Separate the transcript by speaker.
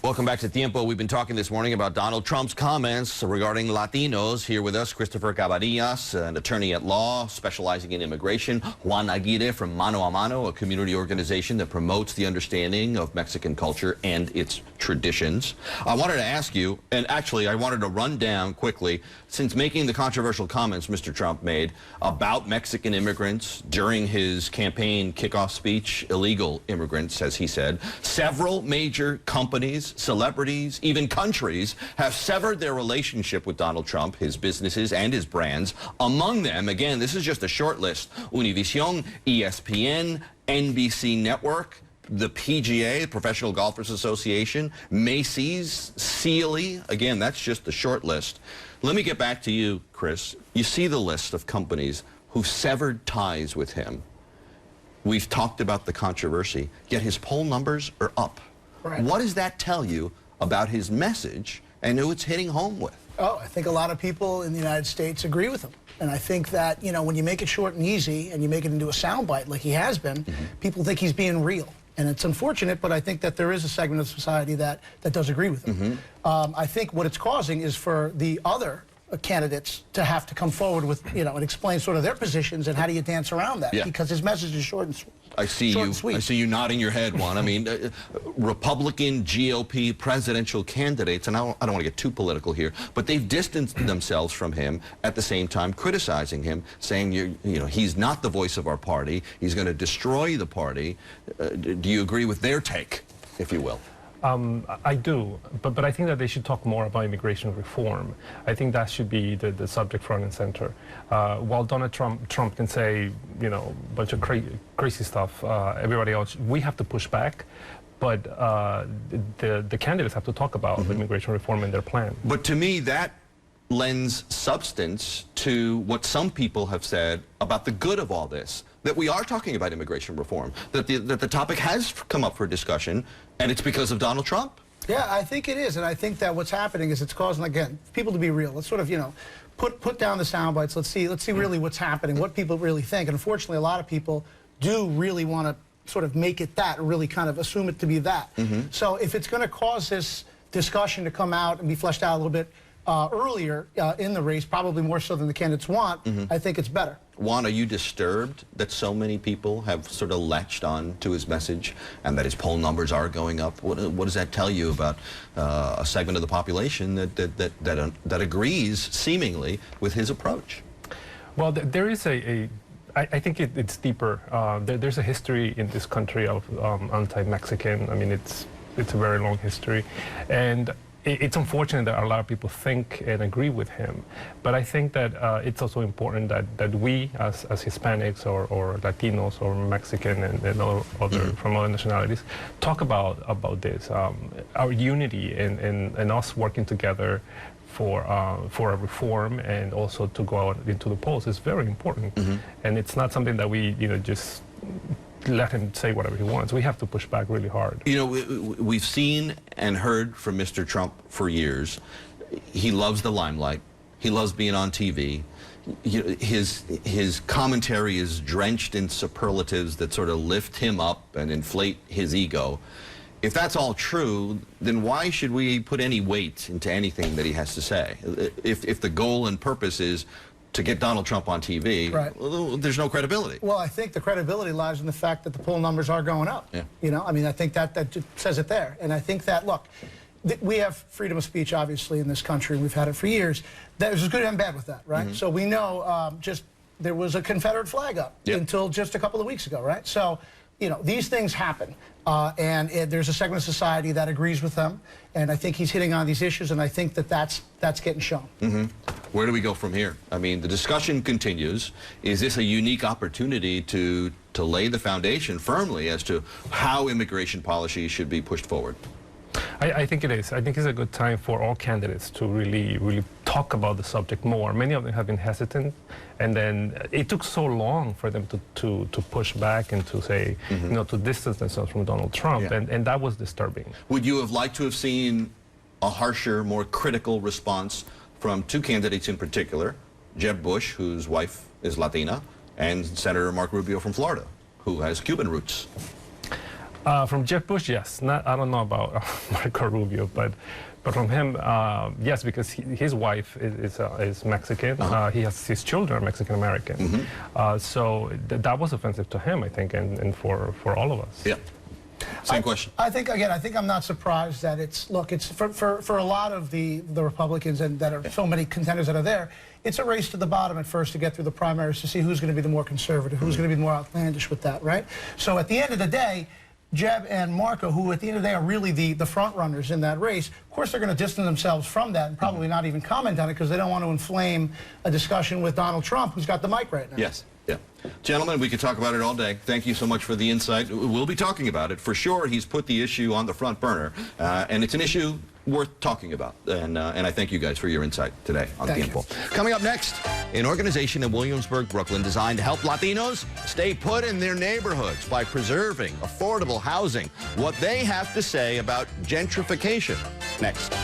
Speaker 1: Welcome back to Tiempo. We've been talking this morning about Donald Trump's comments regarding Latinos. Here with us, Christopher Cabanillas, an attorney at law specializing in immigration. Juan Aguirre from Mano a Mano, a community organization that promotes the understanding of Mexican culture and its traditions. I wanted to ask you, and actually I wanted to run down quickly, since making the controversial comments Mr. Trump made about Mexican immigrants during his campaign kickoff speech, illegal immigrants, as he said, several major companies, celebrities, even countries have severed their relationship with Donald Trump, his businesses and his brands. Among them, again, this is just a short list, Univision, ESPN, NBC Network, the PGA, the Professional Golfers Association, Macy's, Sealy. Again, that's just the short list. Let me get back to you, Chris. You see the list of companies who severed ties with him. We've talked about the controversy, yet his poll numbers are up. Right. What does that tell you about his message and who it's hitting home with?
Speaker 2: Oh, I think a lot of people in the United States agree with him. And I think that, you know, when you make it short and easy and you make it into a soundbite like he has been, people think he's being real. And it's unfortunate, but I think that there is a segment of society that does agree with him. I think what it's causing is for the other candidates to have to come forward with, you know, and explain sort of their positions and how do you dance around that, because his message is short and sweet.
Speaker 1: I see you nodding your head, Juan. I mean, Republican GOP presidential candidates, and I don't want to get too political here, but they've distanced themselves from him at the same time criticizing him, saying, you know, he's not the voice of our party. He's going to destroy the party. Do you agree with their take, if you will?
Speaker 3: I do, but I think that they should talk more about immigration reform. I think that should be the subject front and center. While Donald Trump can say, you know, a bunch of crazy stuff, everybody else, we have to push back. But the candidates have to talk about immigration reform and their plan.
Speaker 1: But to me, that lends substance to what some people have said about the good of all this, that we are talking about immigration reform, that the topic has come up for discussion, and it's because of Donald Trump.
Speaker 2: Yeah, I think it is, and I think that what's happening is it's causing, again, people to be real. Let's sort of, you know, put down the sound bites. Let's see really what's happening, what people really think. And unfortunately, a lot of people do really want to sort of make it that, or really kind of assume it to be that. So if it's going to cause this discussion to come out and be fleshed out a little bit earlier in the race, probably more so than the candidates want, I think it's better.
Speaker 1: Juan, are you disturbed that so many people have sort of latched on to his message and that his poll numbers are going up? What does that tell you about a segment of the population that agrees, seemingly, with his approach?
Speaker 3: Well, there is I think it's deeper. There's a history in this country of anti-Mexican. I mean, it's a very long history. And it's unfortunate that a lot of people think and agree with him, but I think that it's also important that we, as Hispanics or Latinos or Mexican and other from other nationalities, talk about this, our unity and us working together for a reform, and also to go out into the polls is very important. And it's not something that we, you know, just let him say whatever he wants. We have to push back really hard.
Speaker 1: You know, we've seen and heard from Mr. Trump for years. He loves the limelight. He loves being on TV. His commentary is drenched in superlatives that sort of lift him up and inflate his ego. If that's all true, then why should we put any weight into anything that he has to say? If the goal and purpose is to get Donald Trump on TV, well, there's no credibility.
Speaker 2: Well, I think the credibility lies in the fact that the poll numbers are going up. You know, I mean, I think that just says it there. And I think that, look, we have freedom of speech, obviously, in this country. We've had it for years. There's good and bad with that, right? So we know there was a Confederate flag up until just a couple of weeks ago, right? So, you know, these things happen. And there's a segment of society that agrees with them. And I think he's hitting on these issues, and I think that that's getting shown.
Speaker 1: Where do we go from here? I mean, the discussion continues. Is this a unique opportunity to lay the foundation firmly as to how immigration policy should be pushed forward?
Speaker 3: I think it is. I think it's a good time for all candidates to really talk about the subject more. Many of them have been hesitant, and then it took so long for them to push back and to say, you know, to distance themselves from Donald Trump, and that was disturbing.
Speaker 1: Would you have liked to have seen a harsher, more critical response from two candidates in particular, Jeb Bush, whose wife is Latina, and Senator Marco Rubio from Florida, who has Cuban roots?
Speaker 3: From Jeb Bush, yes. I don't know about Marco Rubio, but from him, yes, because his wife is Mexican. He has his children are Mexican American. So that was offensive to him, I think, and for all of us.
Speaker 1: Yeah. Same question.
Speaker 2: I think I'm not surprised that it's for a lot of the Republicans and that are so many contenders that are there. It's a race to the bottom at first to get through the primaries to see who's going to be the more conservative, who's going to be more outlandish with that, right? So at the end of the day, Jeb and Marco, who at the end of the day are really the front runners in that race, of course they're going to distance themselves from that and probably not even comment on it because they don't want to inflame a discussion with Donald Trump, who's got the mic right now.
Speaker 1: Yes. Yeah. Gentlemen, we could talk about it all day. Thank you so much for the insight. We'll be talking about it. For sure, he's put the issue on the front burner, and it's an issue worth talking about. And I thank you guys for your insight today on Tiempo. Coming up next, an organization in Williamsburg, Brooklyn, designed to help Latinos stay put in their neighborhoods by preserving affordable housing. What they have to say about gentrification. Next.